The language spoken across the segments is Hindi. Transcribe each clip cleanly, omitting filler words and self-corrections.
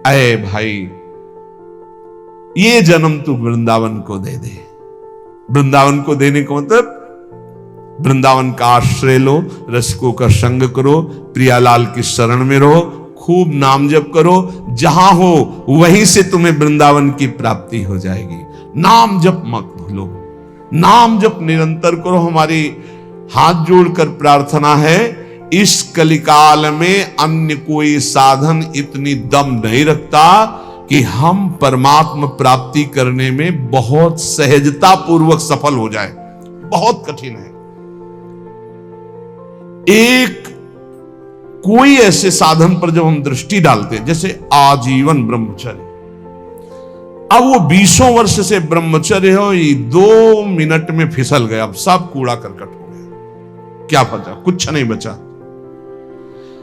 अरे भाई, ये जन्म तू वृंदावन को दे दे। वृंदावन को देने का मतलब वृंदावन का आश्रय लो, रसिकों का संग करो, प्रियालाल की शरण में रहो, खूब नाम जप करो, जहां हो वहीं से तुम्हें वृंदावन की प्राप्ति हो जाएगी। नाम जप मत भूलो, नाम जप निरंतर करो। हमारी हाथ जोड़कर प्रार्थना है, इस कलिकाल में अन्य कोई साधन इतनी दम नहीं रखता कि हम परमात्मा प्राप्ति करने में बहुत सहजता पूर्वक सफल हो जाए। बहुत कठिन है। एक कोई ऐसे साधन पर जब हम दृष्टि डालते हैं, जैसे आजीवन ब्रह्मचर्य, अब वो 20 वर्ष से ब्रह्मचर्य हो, ये 2 मिनट में फिसल गया, अब सब कूड़ा करकट हो गया, क्या बचा? कुछ नहीं बचा।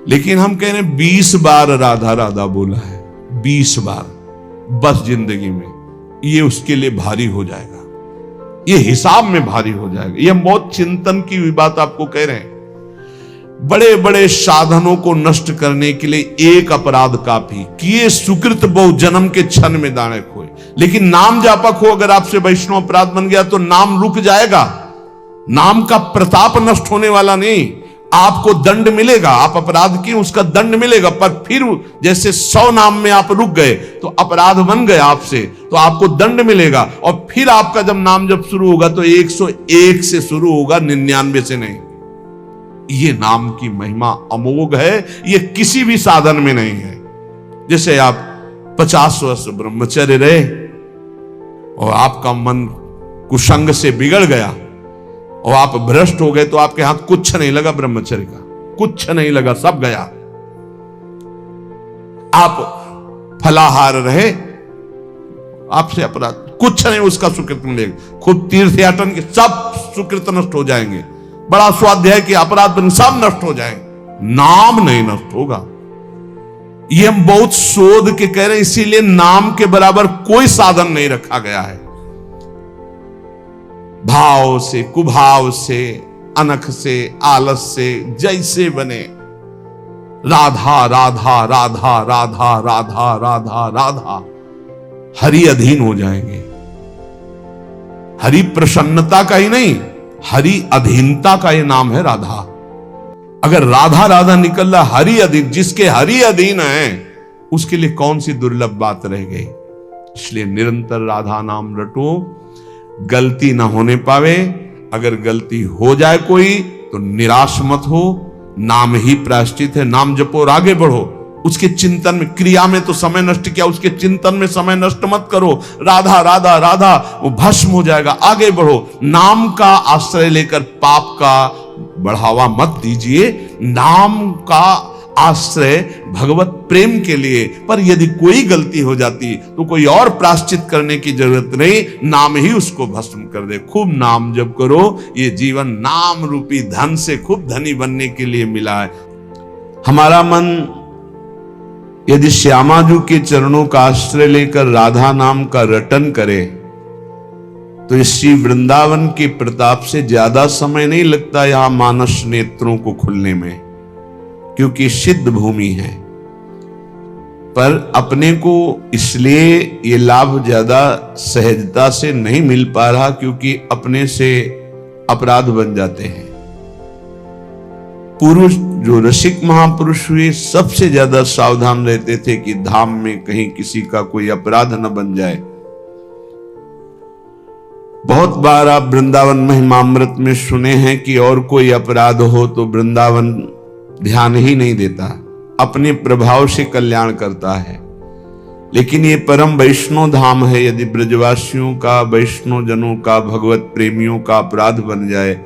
लेकिन हम कह रहे हैं 20 बार राधा राधा बोला है, 20 बार बस जिंदगी में, ये उसके लिए भारी हो जाएगा, ये हिसाब में भारी हो जाएगा। ये हम बहुत चिंतन की बात आपको कह रहे हैं। बड़े बड़े साधनों को नष्ट करने के लिए एक अपराध काफी, किए सुकृत बहु जन्म के क्षण में दाने खोए। लेकिन नाम जापक हो, अगर आपसे वैष्णव अपराध बन गया तो नाम रुक जाएगा, नाम का प्रताप नष्ट होने वाला नहीं। आपको दंड मिलेगा, आप अपराध किए उसका दंड मिलेगा, पर फिर जैसे 100 नाम में आप रुक गए तो अपराध बन गए आपसे, तो आपको दंड मिलेगा। और फिर आपका जब नाम जब शुरू होगा तो 101 से शुरू होगा, 99 से नहीं। ये नाम की महिमा अमोघ है, ये किसी भी साधन में नहीं है। जैसे आप 50 वर्ष ब्रह्मचर्य रहे और आपका मन कुसंग से बिगड़ गया और आप भ्रष्ट हो गए, तो आपके हाथ कुछ नहीं लगा, ब्रह्मचर्य का कुछ नहीं लगा, सब गया। आप फलाहार रहे, आपसे अपराध कुछ नहीं, उसका सुकृत मिलेगा। खूब तीर्थ याटन के सब सुकृत नष्ट हो जाएंगे, बड़ा स्वाध्याय के अपराध सब नष्ट हो जाएंगे, नाम नहीं नष्ट होगा। ये हम बहुत शोध के कह रहे हैं, इसीलिए नाम के बराबर कोई साधन नहीं रखा गया है। भाव से, कुभाव से, अनख से, आलस से, जैसे बने राधा राधा राधा राधा राधा राधा राधा, हरि अधीन हो जाएंगे। हरि प्रसन्नता का ही नहीं, हरि अधीनता का ये नाम है राधा। अगर राधा राधा निकल रहा, हरि अधीन, जिसके हरि अधीन है उसके लिए कौन सी दुर्लभ बात रह गई। इसलिए निरंतर राधा नाम रटो, गलती ना होने पावे। अगर गलती हो जाए कोई तो निराश मत हो, नाम ही प्रायश्चित है। नाम जपो और आगे बढ़ो। उसके चिंतन में, क्रिया में तो समय नष्ट किया, उसके चिंतन में समय नष्ट मत करो। राधा राधा राधा, वो भस्म हो जाएगा, आगे बढ़ो। नाम का आश्रय लेकर पाप का बढ़ावा मत दीजिए, नाम का आश्रय भगवत प्रेम के लिए। पर यदि कोई गलती हो जाती तो कोई और प्रायश्चित करने की जरूरत नहीं, नाम ही उसको भस्म कर दे। खूब नाम जप करो, ये जीवन नाम रूपी धन से खूब धनी बनने के लिए मिला है। हमारा मन यदि श्यामाजू के चरणों का आश्रय लेकर राधा नाम का रटन करे तो इस श्री वृंदावन के प्रताप से ज्यादा समय नहीं लगता यहां मानस नेत्रों को खुलने में, क्योंकि सिद्ध भूमि है। पर अपने को इसलिए ये लाभ ज्यादा सहजता से नहीं मिल पा रहा क्योंकि अपने से अपराध बन जाते हैं। पुरुष जो रसिक महापुरुष हुए सबसे ज्यादा सावधान रहते थे कि धाम में कहीं किसी का कोई अपराध न बन जाए। बहुत बार आप वृंदावन महिमामृत में सुने हैं कि और कोई अपराध हो तो वृंदावन ध्यान ही नहीं देता, अपने प्रभाव से कल्याण करता है। लेकिन ये परम वैष्णव धाम है, यदि ब्रजवासियों का, वैष्णव जनों का, भगवत प्रेमियों का अपराध बन जाए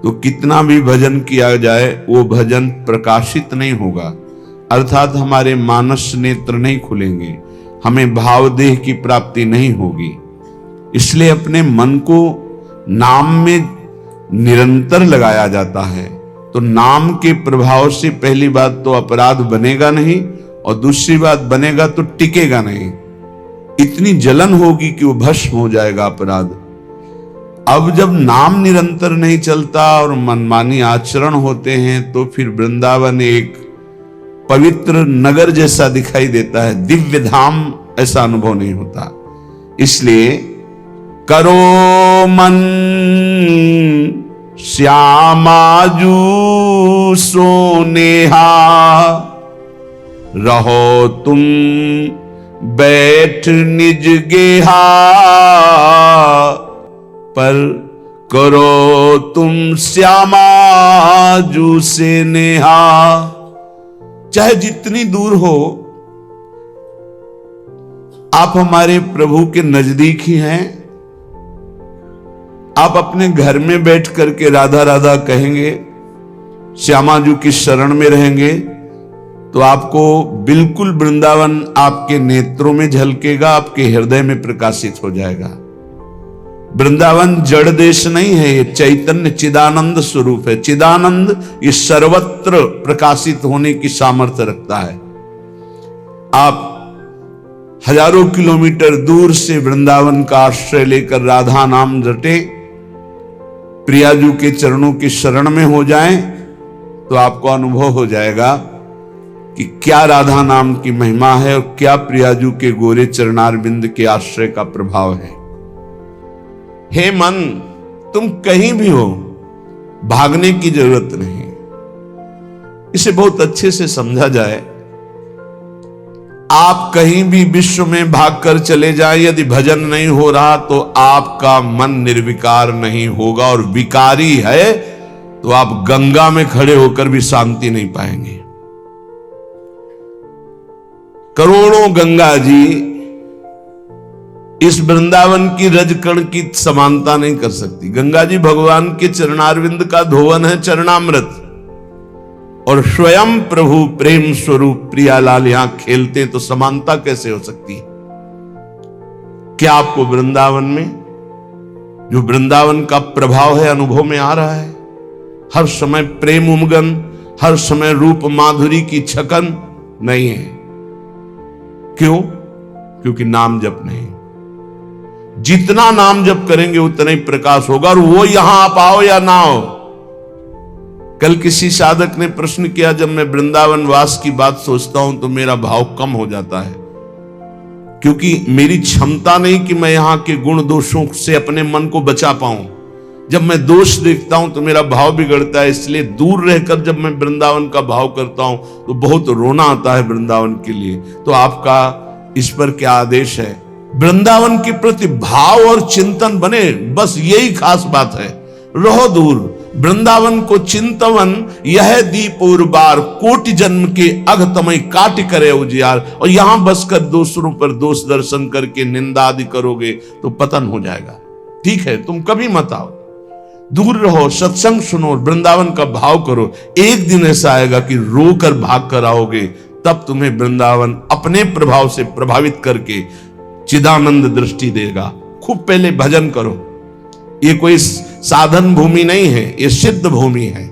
तो कितना भी भजन किया जाए वो भजन प्रकाशित नहीं होगा, अर्थात हमारे मानस नेत्र नहीं खुलेंगे, हमें भावदेह की प्राप्ति नहीं होगी। इसलिए अपने मन को नाम में निरंतर लगाया जाता है, तो नाम के प्रभाव से पहली बात तो अपराध बनेगा नहीं, और दूसरी बात बनेगा तो टिकेगा नहीं। इतनी जलन होगी कि वो भस्म हो जाएगा अपराध। अब जब नाम निरंतर नहीं चलता और मनमानी आचरण होते हैं तो फिर वृंदावन एक पवित्र नगर जैसा दिखाई देता है, दिव्य धाम ऐसा अनुभव नहीं होता। इसलिए करो मन श्यामाजू सोनेहा, रहो तुम बैठ निज गेहा, पर करो तुम श्यामाजू से नेहा। चाहे जितनी दूर हो, आप हमारे प्रभु के नजदीक ही हैं। आप अपने घर में बैठ करके राधा राधा कहेंगे, श्यामाजू की शरण में रहेंगे, तो आपको बिल्कुल वृंदावन आपके नेत्रों में झलकेगा, आपके हृदय में प्रकाशित हो जाएगा। वृंदावन जड़ देश नहीं है, ये चैतन्य चिदानंद स्वरूप है। चिदानंद ये सर्वत्र प्रकाशित होने की सामर्थ्य रखता है। आप हजारों किलोमीटर दूर से वृंदावन का आश्रय लेकर राधा नाम रटे, प्रियाजू के चरणों की शरण में हो जाएं, तो आपको अनुभव हो जाएगा कि क्या राधा नाम की महिमा है और क्या प्रियाजू के गोरे चरणारविंद के आश्रय का प्रभाव है। हे मन, तुम कहीं भी हो, भागने की जरूरत नहीं। इसे बहुत अच्छे से समझा जाए। आप कहीं भी विश्व में भागकर चले जाएं, यदि भजन नहीं हो रहा तो आपका मन निर्विकार नहीं होगा, और विकारी है तो आप गंगा में खड़े होकर भी शांति नहीं पाएंगे। करोड़ों गंगा जी इस वृंदावन की रजकण की समानता नहीं कर सकती। गंगा जी भगवान के चरणारविंद का धोवन है, चरणामृत, और स्वयं प्रभु प्रेम स्वरूप प्रियालाल यहां खेलते, तो समानता कैसे हो सकती है? क्या आपको वृंदावन में जो वृंदावन का प्रभाव है अनुभव में आ रहा है? हर समय प्रेम उमगन, हर समय रूप माधुरी की छकन नहीं है। क्यों? क्योंकि नाम जप नहीं। जितना नाम जप करेंगे उतना ही प्रकाश होगा, और वो यहां आप आओ या ना आओ। कल किसी साधक ने प्रश्न किया, जब मैं वृंदावन वास की बात सोचता हूं तो मेरा भाव कम हो जाता है, क्योंकि मेरी क्षमता नहीं कि मैं यहां के गुण दोषों से अपने मन को बचा पाऊं। जब मैं दोष देखता हूं तो मेरा भाव बिगड़ता है। इसलिए दूर रहकर जब मैं वृंदावन का भाव करता हूं तो बहुत रोना आता है वृंदावन के लिए। तो आपका इस पर क्या आदेश है? वृंदावन के प्रति भाव और चिंतन बने, बस यही खास बात है। रहो दूर, वृंदावन को चिंतवन यह दीप और बार, कोटि जन्म के अघतमय काट करे उजियार। और यहां बसकर दूसरों पर दोष दर्शन करके निंदा आदि करोगे तो पतन हो जाएगा। ठीक है, तुम कभी मत आओ, दूर रहो, सत्संग सुनो, वृंदावन का भाव करो। एक दिन ऐसा आएगा कि रोकर भाग कर आओगे, तब तुम्हें वृंदावन अपने प्रभाव से प्रभावित करके चिदानंद दृष्टि देगा। खूब पहले भजन करो। ये कोई साधन भूमि नहीं है, ये सिद्ध भूमि है,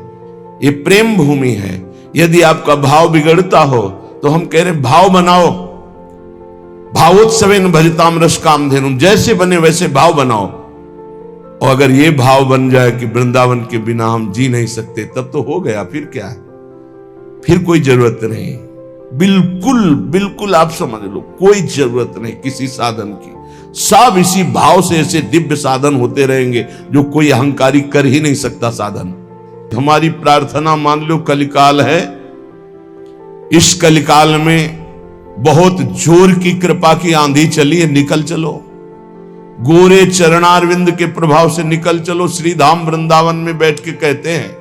ये प्रेम भूमि है। यदि आपका भाव बिगड़ता हो तो हम कह रहे भाव बनाओ। भावोत्सवेन भजताम रस कामधेनुम, जैसे बने वैसे भाव बनाओ। और अगर ये भाव बन जाए कि वृंदावन के बिना हम जी नहीं सकते, तब तो हो गया। फिर क्या है? फिर कोई जरूरत नहीं। बिल्कुल बिल्कुल आप समझ लो, कोई जरूरत नहीं किसी साधन की। सब इसी भाव से ऐसे दिव्य साधन होते रहेंगे जो कोई अहंकारी कर ही नहीं सकता साधन। हमारी प्रार्थना मान लो कलिकाल है, इस कलिकाल में बहुत जोर की कृपा की आंधी चली है, निकल चलो। गोरे चरणारविंद के प्रभाव से निकल चलो। श्रीधाम वृंदावन में बैठ के कहते हैं,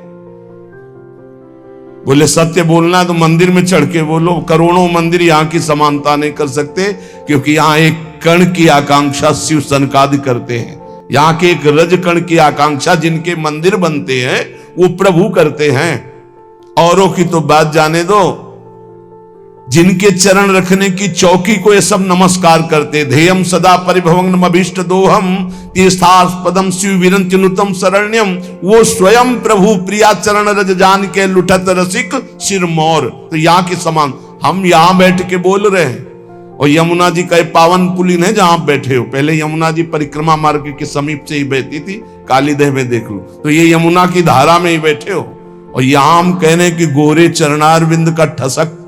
बोले सत्य बोलना है तो मंदिर में चढ़ के बोलो। करोड़ों मंदिर यहां की समानता नहीं कर सकते, क्योंकि यहां एक कण की आकांक्षा शिव सनकादि करते हैं। यहां के एक रज कण की आकांक्षा जिनके मंदिर बनते हैं वो प्रभु करते हैं। औरों की तो बात जाने दो, जिनके चरण रखने की चौकी को ये सब नमस्कार करते। ध्येयम सदा परिभवम अभीष्ट दोहम तीर्थास्पदम शिव विरंत्यनुतम शरण्यम, वो स्वयं प्रभु प्रिया चरण रज जान के लुठत रसिक सिरमौर। तो यहाँ के समान हम यहाँ बैठ के बोल रहे हैं। और यमुना जी का पावन पुलिन है जहां आप बैठे हो। पहले यमुना जी परिक्रमा मार्ग के समीप से ही बहती थी, कालीदेह में देख लो, तो ये यमुना की धारा में ही बैठे हो। और यहां हम कह रहे हैं कि गोरे चरणारविंद का ठसक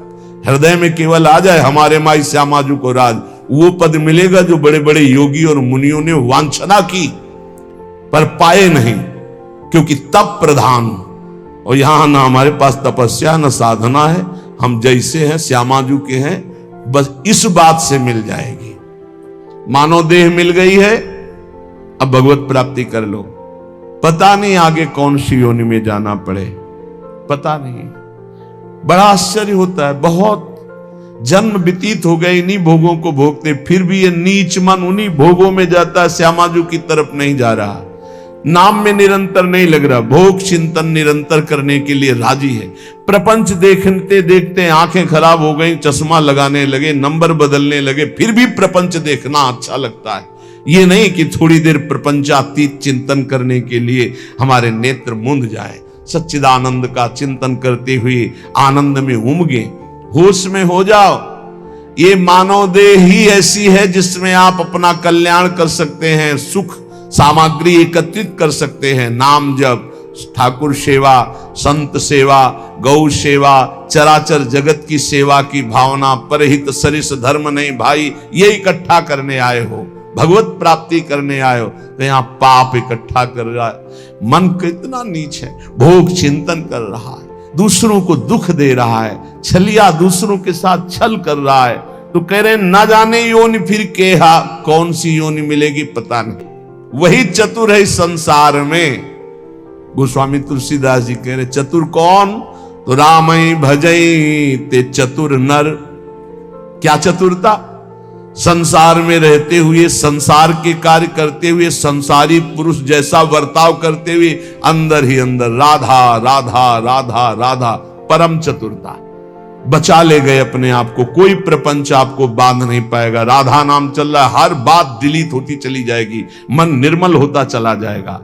हृदय में केवल आ जाए हमारे माई श्यामाजू को राज, वो पद मिलेगा जो बड़े बड़े योगी और मुनियों ने वांछना की पर पाए नहीं, क्योंकि तप प्रधान। और यहां ना हमारे पास तपस्या न साधना है, हम जैसे हैं श्यामाजू के हैं, बस इस बात से मिल जाएगी। मानव देह मिल गई है, अब भगवत प्राप्ति कर लो। पता नहीं आगे कौन सी योनि में जाना पड़े, पता नहीं। बड़ा आश्चर्य होता है, बहुत जन्म व्यतीत हो गए इन्हीं भोगों को भोगते, फिर भी ये नीच मन उन्हीं भोगों में जाता है, श्यामाजू की तरफ नहीं जा रहा, नाम में निरंतर नहीं लग रहा, भोग चिंतन निरंतर करने के लिए राजी है। प्रपंच देखते देखते आंखें खराब हो गई, चश्मा लगाने लगे, नंबर बदलने लगे, फिर भी प्रपंच देखना अच्छा लगता है। ये नहीं कि थोड़ी देर प्रपंचातीत चिंतन करने के लिए हमारे नेत्र मूंद जाए, सच्चिदानंद का चिंतन करते हुए आनंद में उमगे, होश में हो जाओ। ये मानव देह ही ऐसी है जिसमें आप अपना कल्याण कर सकते हैं, सुख सामग्री एकत्रित कर सकते हैं। नाम जप, ठाकुर सेवा, संत सेवा, गौ सेवा, चराचर जगत की सेवा की भावना, परहित सरिस धर्म नहीं भाई, ये इकट्ठा करने आए हो, भगवत प्राप्ति करने आए हो, तो यहां पाप इकट्ठा कर रहा है। मन कितना नीच है, भोग चिंतन कर रहा है, दूसरों को दुख दे रहा है, छलिया दूसरों के साथ छल कर रहा है। तो कह रहे ना जाने योनि फिर केहा, कौन सी योनि मिलेगी पता नहीं, वही चतुर है संसार में। गोस्वामी तुलसीदास जी कह रहे चतुर कौन, तो रामई भजई ते चतुर नर। क्या चतुरता, संसार में रहते हुए, संसार के कार्य करते हुए, संसारी पुरुष जैसा बर्ताव करते हुए, अंदर ही अंदर राधा राधा राधा राधा, परम चतुरता। बचा ले गए अपने आप को, कोई प्रपंच आपको बांध नहीं पाएगा। राधा नाम चल रहा है, हर बात डिलीट होती चली जाएगी, मन निर्मल होता चला जाएगा।